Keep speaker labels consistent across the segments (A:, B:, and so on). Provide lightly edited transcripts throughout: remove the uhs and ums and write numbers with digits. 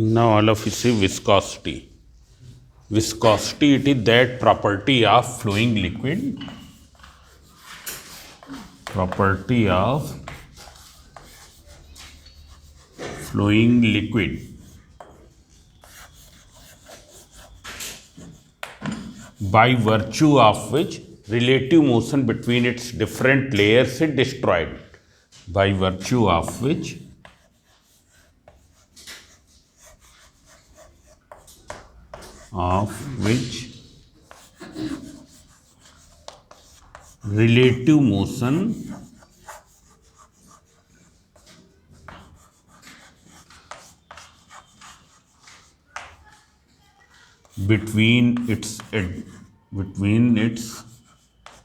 A: Now all of you see viscosity. Viscosity, it is that property of flowing liquid. Property of flowing liquid by virtue of which relative motion between its different layers is destroyed. By virtue of which relative motion between its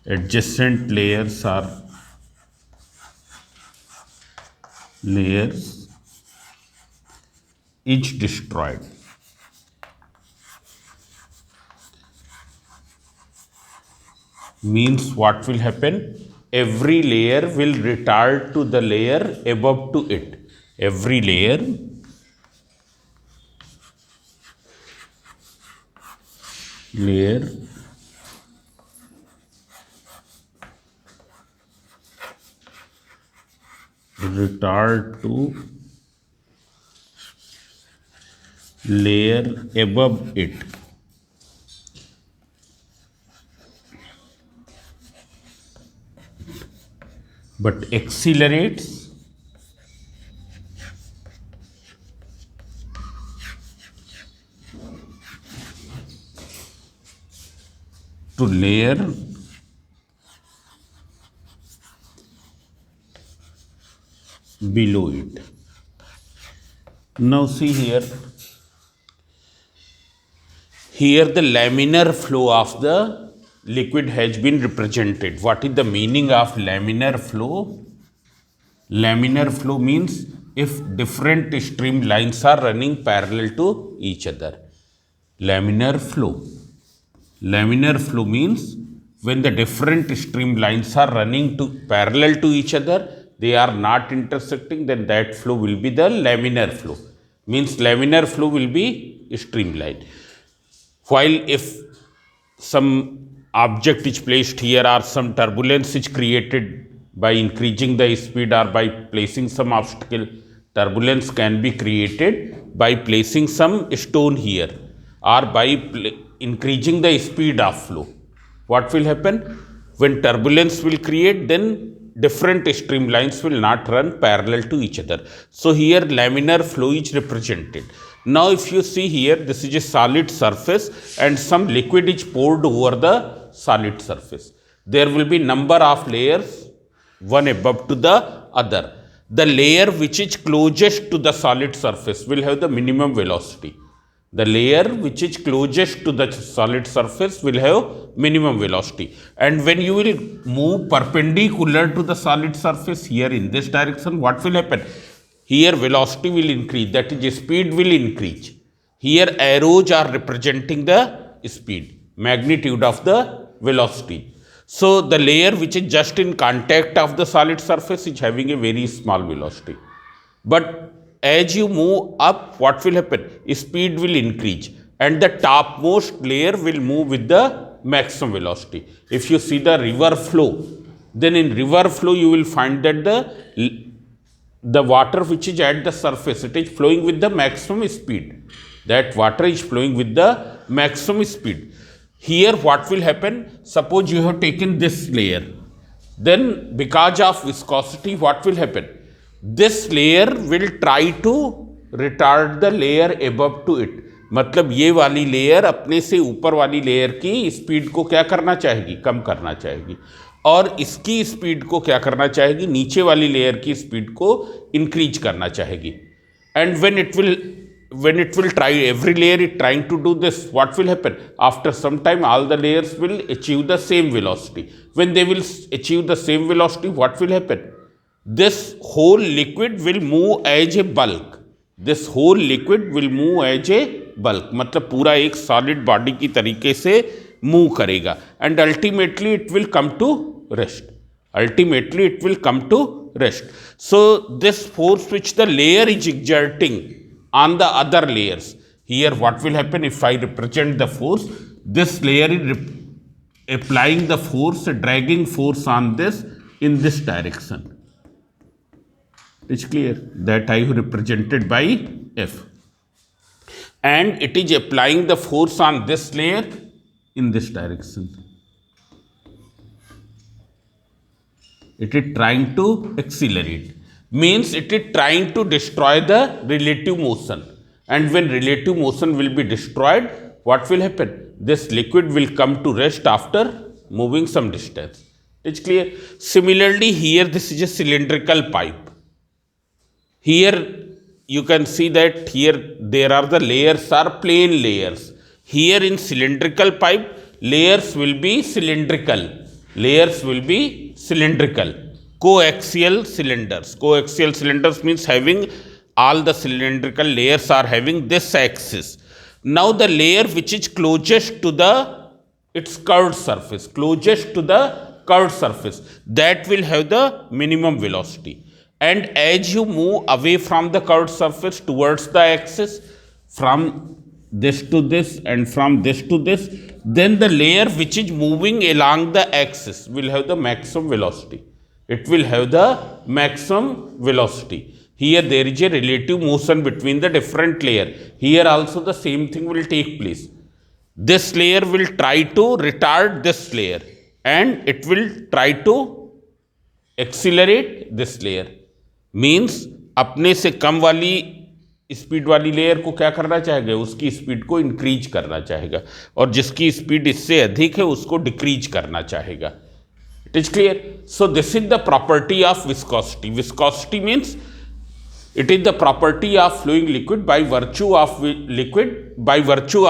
A: adjacent layers is destroyed. Means what will happen? Every layer will retard to the layer above to it. Every layer retard to layer above it. But accelerates to layer below it. Now see here. Here the laminar flow of the liquid has been represented. What is the meaning of laminar flow? Laminar flow means if different streamlines are running parallel to each other. Laminar flow. Laminar flow means when the different streamlines are running parallel to each other, they are not intersecting, then that flow will be the laminar flow. Means laminar flow will be streamline. While if some object is placed here or some turbulence is created by increasing the speed or by placing some obstacle, turbulence can be created by placing some stone here or by increasing the speed of flow. What will happen? When turbulence will create, then different streamlines will not run parallel to each other. So here laminar flow is represented. Now if you see here, this is a solid surface and some liquid is poured over the solid surface. There will be number of layers, one above to the other. The layer which is closest to the solid surface will have the minimum velocity. The layer which is closest to the solid surface will have minimum velocity. And when you will move perpendicular to the solid surface here in this direction, what will happen? Here velocity will increase, that is speed will increase. Here arrows are representing the speed, magnitude of the velocity. So the layer which is just in contact of the solid surface is having a very small velocity. But as you move up, what will happen? Speed will increase and the topmost layer will move with the maximum velocity. If you see the river flow, then in river flow you will find that the water which is at the surface, it is flowing with the maximum speed. That water is flowing with the maximum speed. Here what will happen? Suppose you have taken this layer. Then because of viscosity, what will happen? This layer will try to retard the layer above to it. मतलब ये वाली layer अपने से ऊपर वाली layer की speed को क्या करना चाहेगी? कम करना चाहेगी. और इसकी स्पीड को क्या करना चाहेगी? नीचे वाली लेयर की स्पीड को इंक्रीज करना चाहेगी. And when it will try, every layer is trying to do this, what will happen? After some time all the layers will achieve the same velocity. When they will achieve the same velocity, what will happen? This whole liquid will move as a bulk. This whole liquid will move as a bulk. मतलब पूरा एक solid body की तरीके से move करेगा. And ultimately it will come to rest. Ultimately it will come to rest. So this force which the layer is exerting on the other layers. Here what will happen if I represent the force? This layer is applying the force, dragging force on this in this direction. It's clear that I have represented by F. And it is applying the force on this layer in this direction. It is trying to accelerate. Means it is trying to destroy the relative motion. And when relative motion will be destroyed, what will happen? This liquid will come to rest after moving some distance. It's clear. Similarly, here this is a cylindrical pipe. Here you can see that here there are the layers are plane layers. Here in cylindrical pipe, layers will be cylindrical. Layers will be cylindrical. Coaxial cylinders. Coaxial cylinders means having all the cylindrical layers are having this axis. Now the layer which is closest to its curved surface, closest to the curved surface, that will have the minimum velocity. And as you move away from the curved surface towards the axis, from this to this and from this to this, then the layer which is moving along the axis will have the maximum velocity. It will have the maximum velocity. Here there is a relative motion between the different layer. Here also the same thing will take place. This layer will try to retard this layer and it will try to accelerate this layer. Means अपने से कम वाली speed वाली layer को क्या करना चाहेगा? उसकी speed को इंक्रीज करना चाहेगा और जिसकी स्पीड इससे अधिक है उसको डिक्रीज करना चाहेगा. It is clear. So this is the property of viscosity. Viscosity means it is the property of flowing liquid by virtue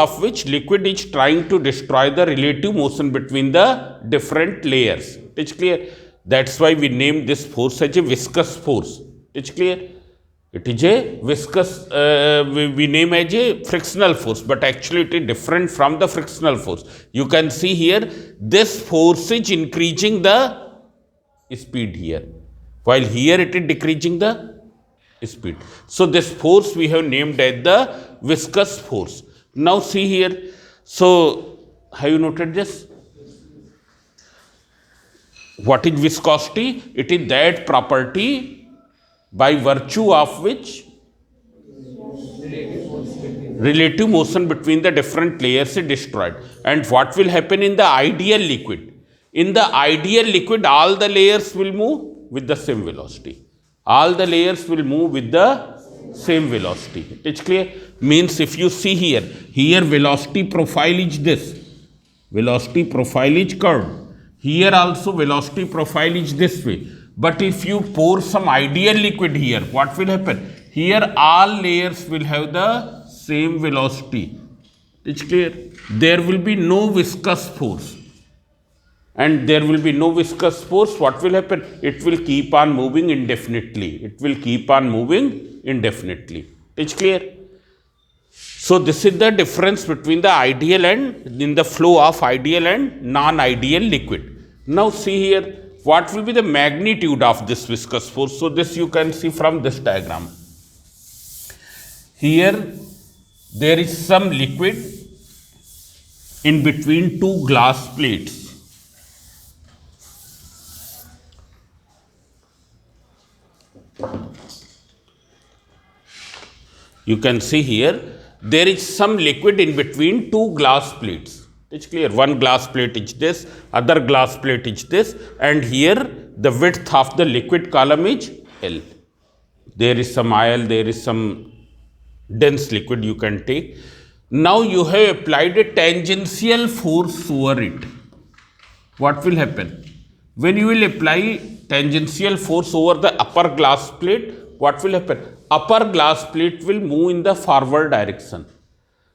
A: of which liquid is trying to destroy the relative motion between the different layers. It's clear. That's why we name this force as a viscous force. It's clear. It is a viscous, we name as a frictional force, but actually it is different from the frictional force. You can see here, this force is increasing the speed here, while here it is decreasing the speed. So this force we have named as the viscous force. Now see here. So have you noted this? What is viscosity? It is that property by virtue of which relative motion between the different layers is destroyed. And what will happen in the ideal liquid? In the ideal liquid, all the layers will move with the same velocity. All the layers will move with the same velocity. It's clear. Means if you see here velocity profile is this. Velocity profile is curved. Here also velocity profile is this way. But if you pour some ideal liquid here, what will happen? Here all layers will have the same velocity. It's clear. There will be no viscous force. And there will be no viscous force. What will happen? It will keep on moving indefinitely. It will keep on moving indefinitely. It's clear. So this is the difference between the ideal and in the flow of ideal and non-ideal liquid. Now see here, what will be the magnitude of this viscous force? So this you can see from this diagram. Here there is some liquid in between two glass plates. You can see here, there is some liquid in between two glass plates. It's clear. One glass plate is this, other glass plate is this, and here the width of the liquid column is L. There is some IL, there is some dense liquid you can take. Now you have applied a tangential force over it. What will happen? When you will apply tangential force over the upper glass plate, what will happen? Upper glass plate will move in the forward direction.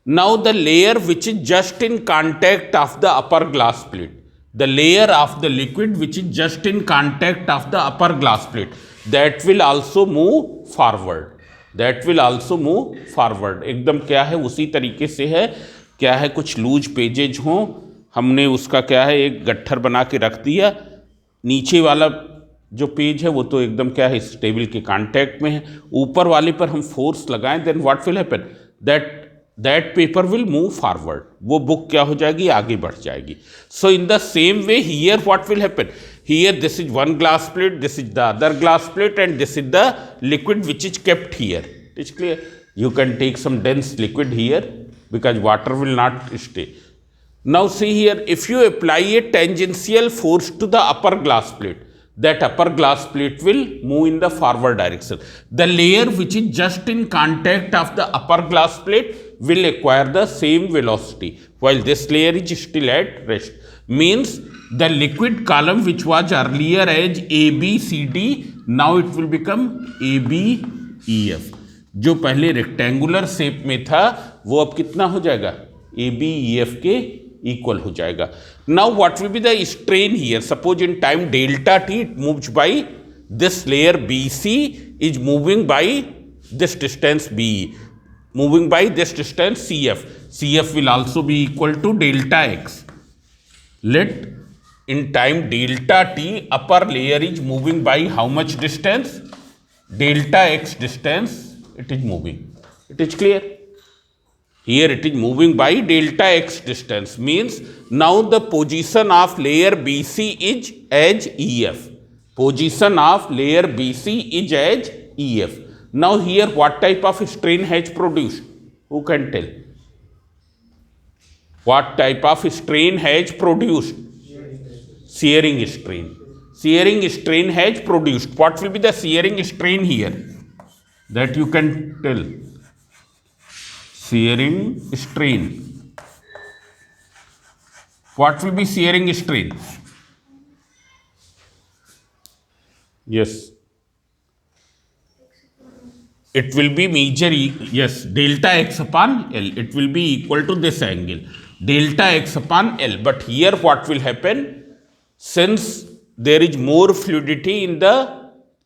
A: Now the layer which is just in contact of the upper glass plate, the layer of the liquid which is just in contact of the upper glass plate, that will also move forward. That will also move forward. एकदम क्या है उसी तरीके से है. क्या है, कुछ लूज पेजेज हों, हमने उसका क्या है एक गट्ठर बना के रख दिया, नीचे वाला जो पेज है वो तो एकदम क्या है, इस टेबल के कांटेक्ट में है, ऊपर वाले पर हम फोर्स लगाएं, then what will happen, that paper will move forward, वो बुक क्या हो जाएगी, आगे बढ़ जाएगी. So in the same way here what will happen, here this is one glass plate, this is the other glass plate, and this is the liquid which is kept here. It is clear. You can take some dense liquid here because water will not stay. Now see here, if you apply a tangential force to the upper glass plate, that upper glass plate will move in the forward direction. The layer which is just in contact of the upper glass plate will acquire the same velocity while this layer is still at rest. Means the liquid column which was earlier as ABCD, now it will become ABEF. जो पहले rectangular shape में था वो अब कितना हो जाएगा, ABEF के इक्वल हो जाएगा. Now what will be the strain here, suppose in time delta T it moves by this layer BC is moving by this distance BE, moving by this distance CF will also be equal to delta x. Let in time delta t upper layer is moving by how much distance, delta x distance it is moving. It is clear. Here it is moving by delta x distance, means now the position of layer BC is as EF. Position of layer BC is as EF. Now here what type of strain has produced? Who can tell? What type of strain has produced? Shearing strain. Shearing strain has produced. What will be the shearing strain here? That you can tell. Shearing strain. What will be shearing strain? Yes. It will be major, yes, delta x upon L. It will be equal to this angle, delta x upon L. But here what will happen, since there is more fluidity in the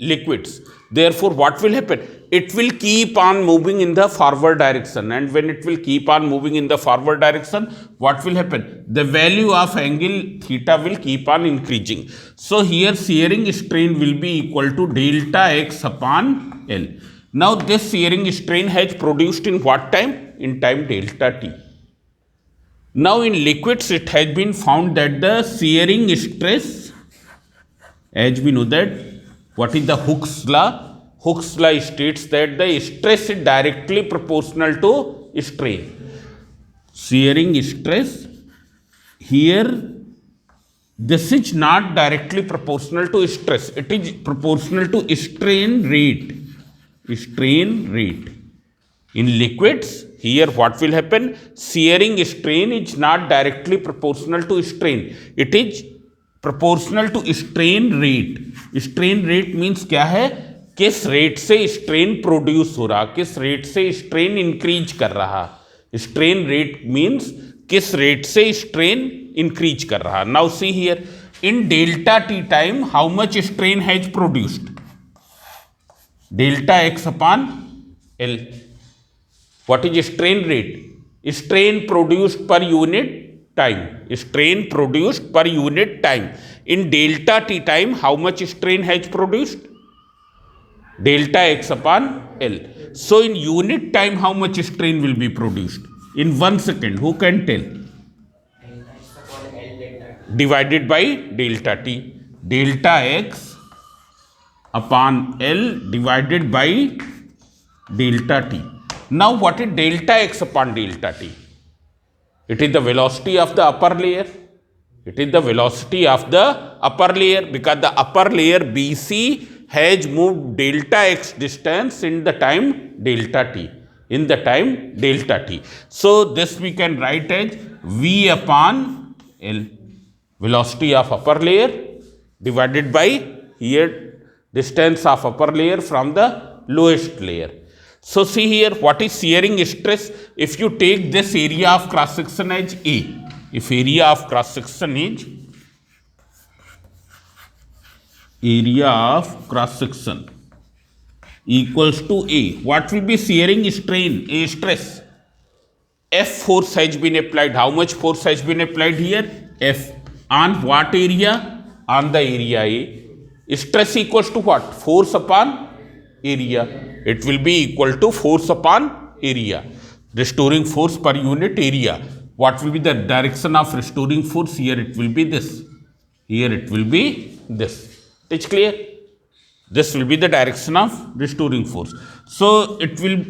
A: liquids, therefore what will happen, it will keep on moving in the forward direction, and when it will keep on moving in the forward direction, what will happen, the value of angle theta will keep on increasing. So here shearing strain will be equal to delta x upon L. Now this shearing strain has produced in what time, in time delta t. Now in liquids it has been found that the shearing stress, as we know that, what is the Hooke's law? Hooke's law states that the stress is directly proportional to strain. Shearing stress, here this is not directly proportional to stress, it is proportional to strain rate. Strain rate. In liquids, here what will happen, shearing strain is not directly proportional to strain, it is proportional to strain rate. Strain rate means क्या है, किस rate से strain produce हो रहा, किस rate से strain increase कर रहा. स्ट्रेन रेट मीन्स किस रेट से स्ट्रेन इंक्रीज कर रहा. Now see here, in delta T time how much strain has produced, delta x upon L. What is strain rate? Strain produced per unit time. Strain produced per unit time. In delta t time, how much strain has produced? Delta x upon L. So in unit time, how much strain will be produced? In 1 second, who can tell? Divided by delta t. Delta x upon L divided by delta t. Now what is delta x upon delta t? It is the velocity of the upper layer. It is the velocity of the upper layer, because the upper layer BC has moved delta x distance in the time delta t. In the time delta t. So this we can write as V upon L. Velocity of upper layer divided by here distance of upper layer from the lowest layer. So see here, what is shearing stress? If you take this area of cross section as A, if area of cross section is area of cross section equals to A, what will be shearing strain, A stress? F force has been applied. How much force has been applied here? F. On what area? On the area A. Stress equals to what? Force upon area. It will be equal to force upon area. Restoring force per unit area. What will be the direction of restoring force? Here it will be this. Here it will be this. It's clear? This will be the direction of restoring force. So it will,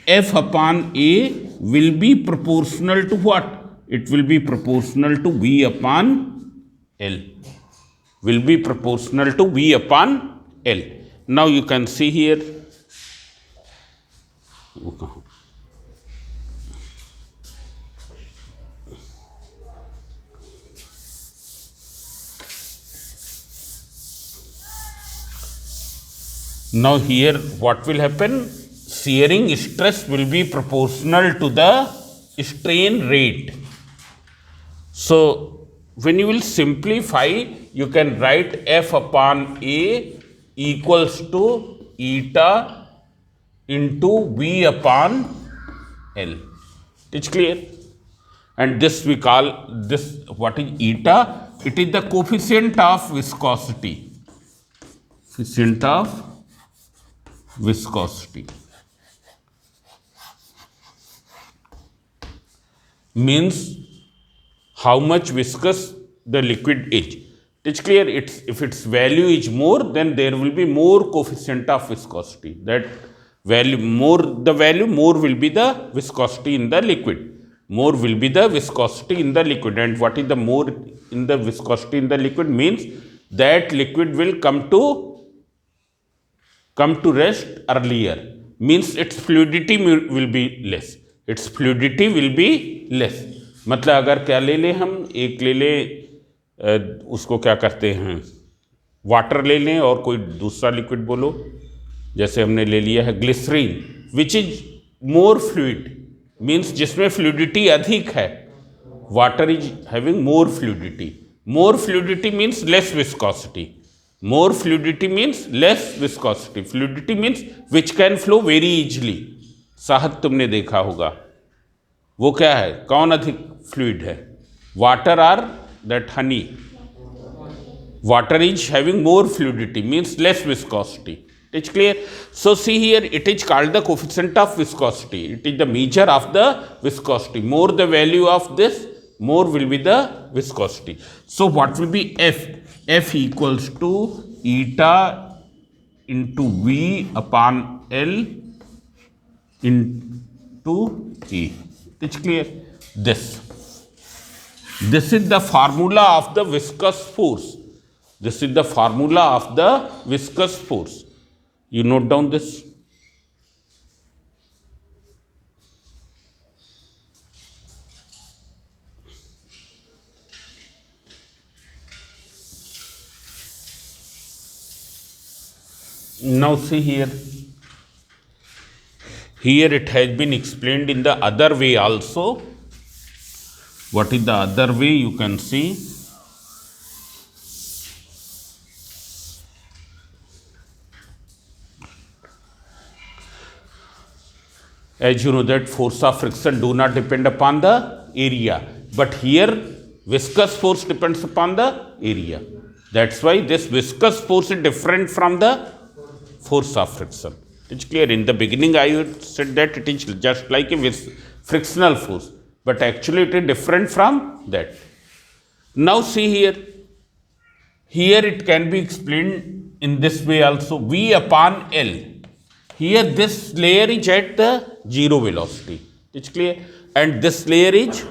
A: F upon A will be proportional to what? It will be proportional to V upon L. Will be proportional to V upon L. Now you can see here. Now here what will happen? Shearing stress will be proportional to the strain rate. So when you will simplify, you can write F upon A equals to eta into V upon L. It's clear? And this we call this, what is eta? It is the coefficient of viscosity. Coefficient of viscosity. Means how much viscous the liquid is. It's clear? If its value is more, then there will be more coefficient of viscosity. That value, more the value, more will be the viscosity in the liquid. More will be the viscosity in the liquid. And what is the more in the viscosity in the liquid? Means that liquid will come to rest earlier. Means its fluidity will be less. Its fluidity will be less. मतलब अगर क्या ले लें हम, एक ले लें उसको क्या करते हैं, वाटर ले लें और कोई दूसरा लिक्विड बोलो, जैसे हमने ले लिया है glycerine, which is more fluid, means जिसमें फ्लूइडिटी अधिक है. Water is having more fluidity. More fluidity means less viscosity. More fluidity means less viscosity. Fluidity means which can flow very easily. शहद तुमने देखा होगा, वो क्या है, कौन अधिक फ्लूइड है? वाटर और that Honey. Water is having more fluidity, means less viscosity. It's clear? So see here, it is called the coefficient of viscosity. It is the measure of the viscosity. More the value of this, more will be the viscosity. So what will be F? F equals to eta into V upon L into E. It's clear? This is the formula of the viscous force. This is the formula of the viscous force. You note down this. Now see here. Here it has been explained in the other way also. What is the other way? You can see. As you know that force of friction do not depend upon the area, but here viscous force depends upon the area. That's why this viscous force is different from the force of friction. It's clear? In the beginning I said that it is just like a frictional force, but actually it is different from that. Now see here. Here it can be explained in this way also. V upon L. Here this layer is at the zero velocity. It's clear? And this layer is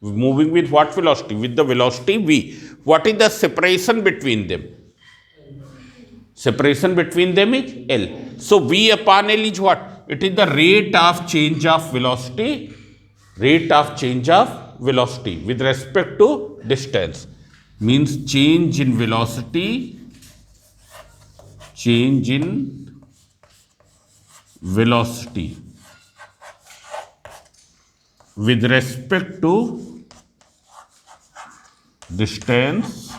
A: moving with what velocity? With the velocity V. What is the separation between them? Separation between them is L. So V upon L is what? It is the rate of change of velocity. Rate of change of velocity with respect to distance. Means change in velocity. Change in velocity with respect to distance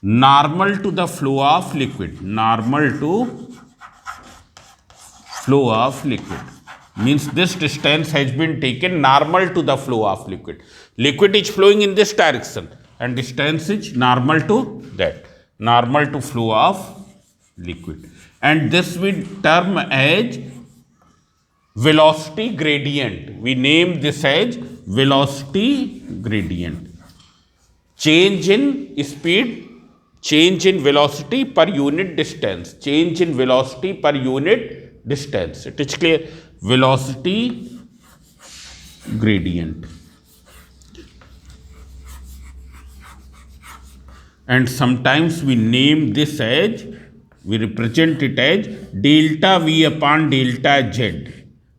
A: normal to the flow of liquid. Normal to flow of liquid means this distance has been taken normal to the flow of liquid. Liquid is flowing in this direction and distance is normal to that. normal to flow of liquid, and this we term as velocity gradient. We name this as velocity gradient. Change in speed, change in velocity per unit distance, change in velocity per unit distance. It is clear? Velocity gradient. And sometimes we name this as, we represent it as delta V upon delta Z.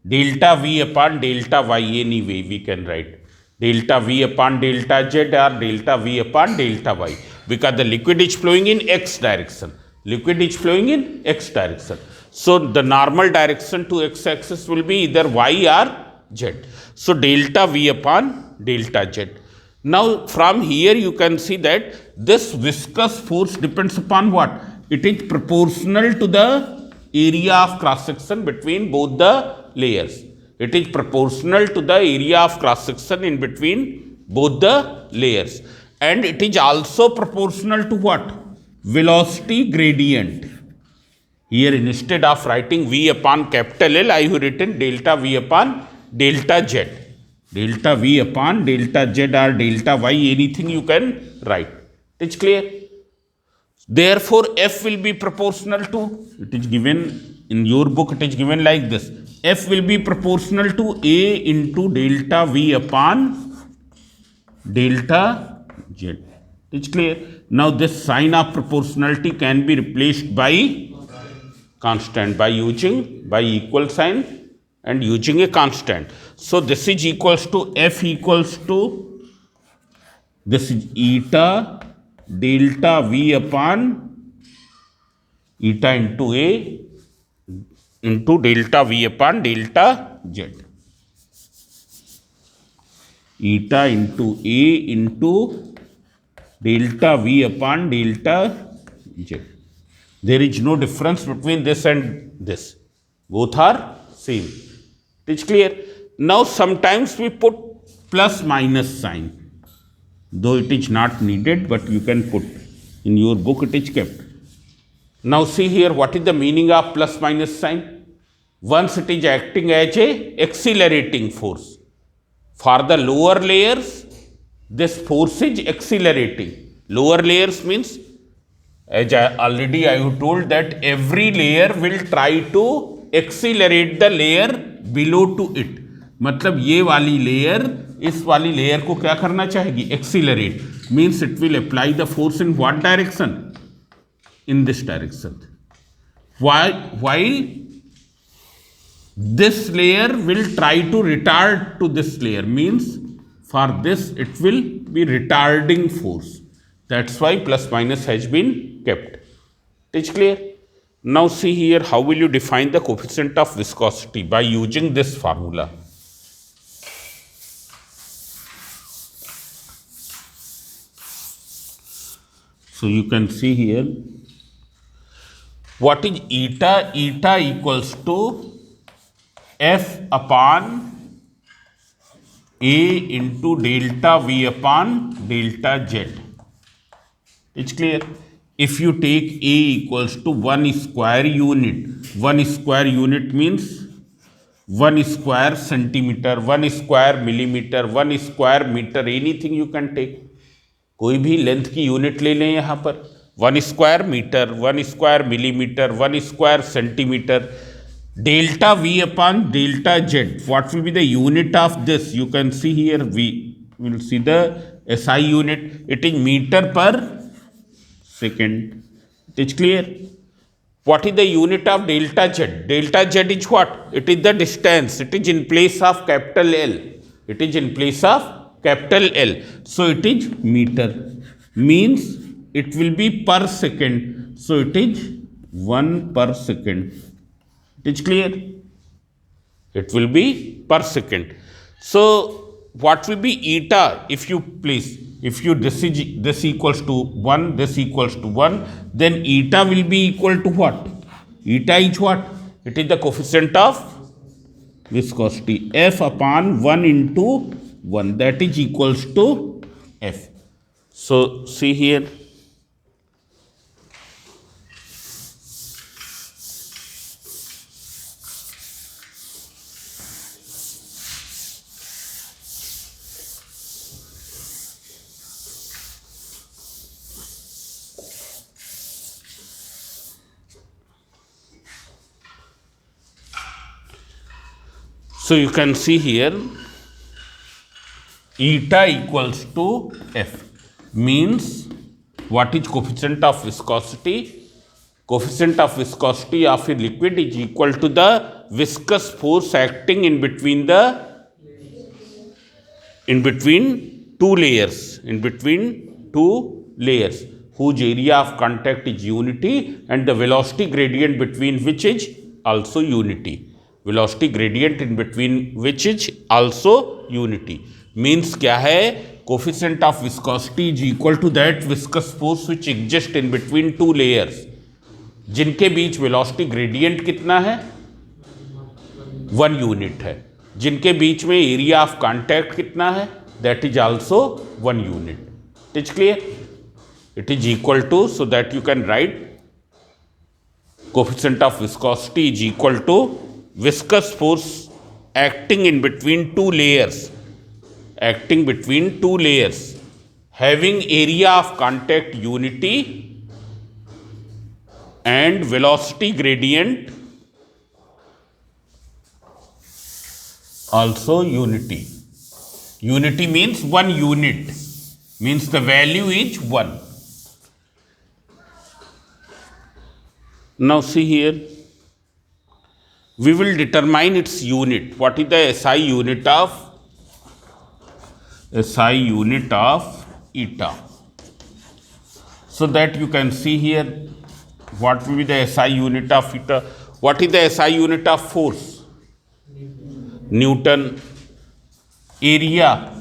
A: Delta V upon delta Y, anyway we can write. Delta V upon delta Z or delta V upon delta Y. Because the liquid is flowing in X direction. Liquid is flowing in X direction. So the normal direction to X axis will be either Y or Z. So delta V upon delta Z. Now from here you can see that this viscous force depends upon what? It is proportional to the area of cross section between both the layers. It is proportional to the area of cross section in between both the layers. And it is also proportional to what? Velocity gradient. Here instead of writing V upon capital L, I have written delta V upon delta Z. Delta V upon delta Z or delta Y, anything you can write. It is clear? Therefore, F will be proportional to, it is given in your book, it is given like this. F will be proportional to A into delta V upon delta Z. It is clear? Now, this sign of proportionality can be replaced by constant, by using by equal sign and using a constant. So, this is equals to F equals to, this is eta delta V upon eta into A into delta V upon delta Z. Eta into A into delta V upon delta Z. There is no difference between this and this. Both are same. It is clear? Now sometimes we put plus minus sign. Though it is not needed, but you can put. In your book it is kept. Now see here, what is the meaning of plus minus sign? Once it is acting as a accelerating force. For the lower layers, this force is accelerating. Lower layers means, as I have told that every layer will try to accelerate the layer below to it. मतलब ये वाली layer इस वाली layer को क्या करना चाहेगी? Accelerate. Means it will apply the force in what direction? In this direction. While this layer will try to retard to this layer, means for this it will be retarding force. That's why plus minus has been kept. It is clear? Now see here, how will you define the coefficient of viscosity? By using this formula. So you can see here, what is eta? Eta equals to F upon A into delta V upon delta Z. It's clear? If you take A equals to 1 square unit, 1 square unit means 1 square centimeter, 1 square millimeter, 1 square meter, anything you can take. कोई भी length की unit ले लें यहाँ पर. 1 square metre, 1 square millimetre, 1 square centimetre. Delta V upon delta Z. What will be the unit of this? You can see here, we will see the SI unit. It is meter per second. It is clear? What is the unit of delta Z? Delta Z is what? It is the distance. It is in place of capital L. It is in place of capital L. So it is meter. Means it will be per second. So it is 1 per second. It is clear? It will be per second. So what will be eta? If you place, if you this equals to 1, this equals to 1, then eta will be equal to what? Eta is what? It is the coefficient of viscosity. F upon 1 into 1, that is equals to F. So see here, So you can see here eta equals to F means what is coefficient of viscosity? Coefficient of viscosity of a liquid is equal to the viscous force acting in between two layers whose area of contact is unity and the velocity gradient between which is also unity. Velocity gradient in between which is also unity means क्या है? Coefficient of viscosity is equal to that viscous force which exists in between two layers जिनके बीच velocity gradient कितना है? 1 unit है. जिनके बीच में area of contact कितना है? That is also 1 unit. It is clear? It is equal to, so that you can write coefficient of viscosity is equal to viscous force acting between two layers having area of contact unity and velocity gradient also unity. Unity means 1 unit, means the value is 1. Now see here, we will determine its unit. What is the SI unit of eta? So that you can see here what will be the SI unit of eta. What is the SI unit of force? Newton. Area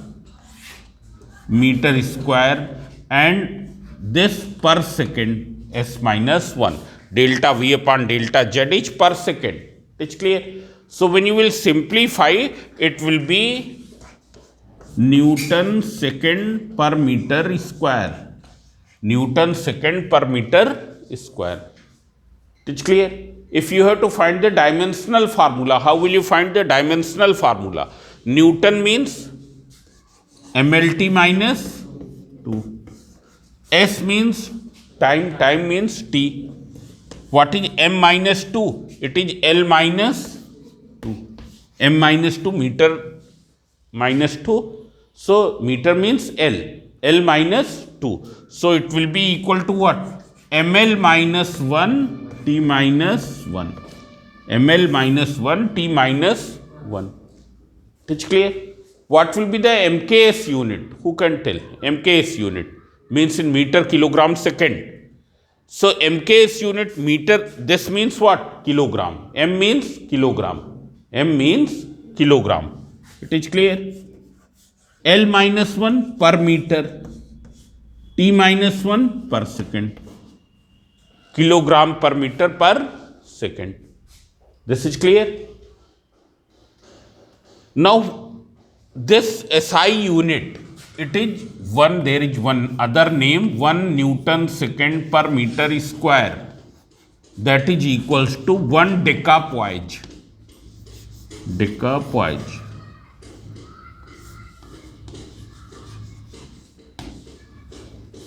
A: meter square, and this per second s minus 1. Delta V upon delta Z is per second. It's clear? So when you will simplify, it will be Newton second per meter square. Newton second per meter square. It's clear? If you have to find the dimensional formula, how will you find the dimensional formula? Newton means MLT minus 2. S means time, time means T. What is M minus 2? It is L minus 2. M minus 2, meter minus 2. So meter means L. L minus 2. So it will be equal to what? ML minus 1 T minus 1. ML minus 1 T minus 1. It's clear? What will be the MKS unit? Who can tell? MKS unit means in meter kilogram second. So MKS unit meter, this means what? Kilogram. M means kilogram. M means kilogram. It is clear? L minus 1 per meter. T minus 1 per second. Kilogram per meter per second. This is clear? Now this SI unit, it is one, there is one other name, 1 Newton second per meter square, that is equals to 1 decapoise. Decapoise.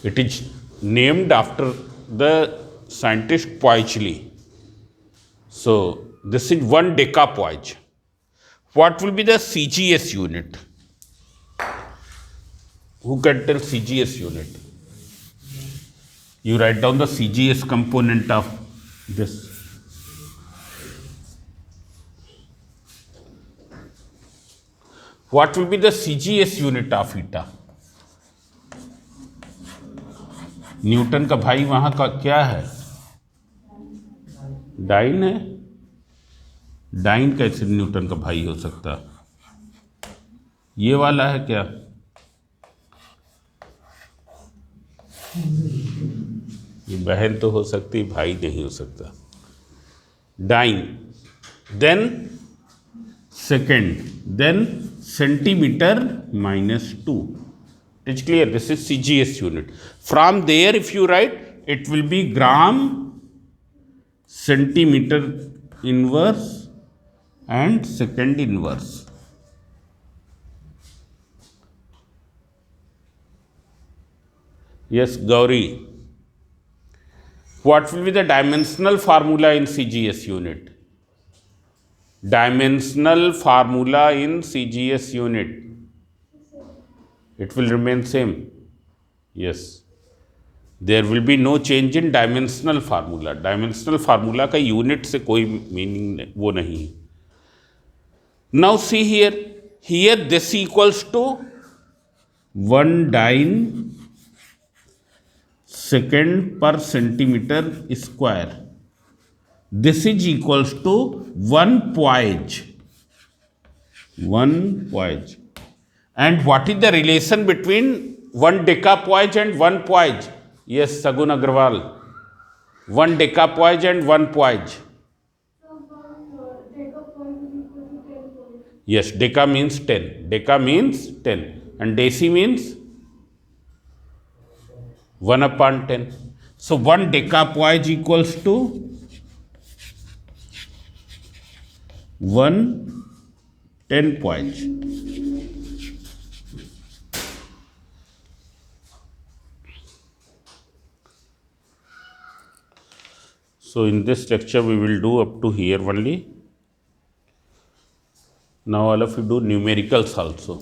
A: It is named after the scientist Poiseuille. So this is 1 decapoise. What will be the CGS unit? Who can tell CGS unit? You write down the CGS component of this. What will be the CGS unit of eta? Newton का भाई वहां का क्या है? Dine है. Dine कैसे Newton का भाई हो सकता? ये वाला है क्या? ये बहन तो हो सकती, भाई नहीं हो सकता. Dyne, then second, then centimetre minus 2. It's clear? This is CGS unit. From there, if you write, it will be gram, centimeter inverse and second inverse. Yes, Gauri. What will be the dimensional formula in CGS unit? dimensional formula in CGS unit, it will remain same. Yes, there will be no change in dimensional formula. Dimensional formula का unit से कोई meaning वो नहीं. Now see here, here this equals to 1 dyne second per centimeter square. This is equals to 1 poise. 1 poise. And what is the relation between 1 decapoise and 1 poise? Yes, Sagun Agrawal. 1 decapoise and 1 poise. Yes, deca means 10. Deca means 10. And deci means 1 upon 10. So 1 decapoise equals to 1 10 poise. So in this lecture we will do up to here only. Now all of you do numericals also.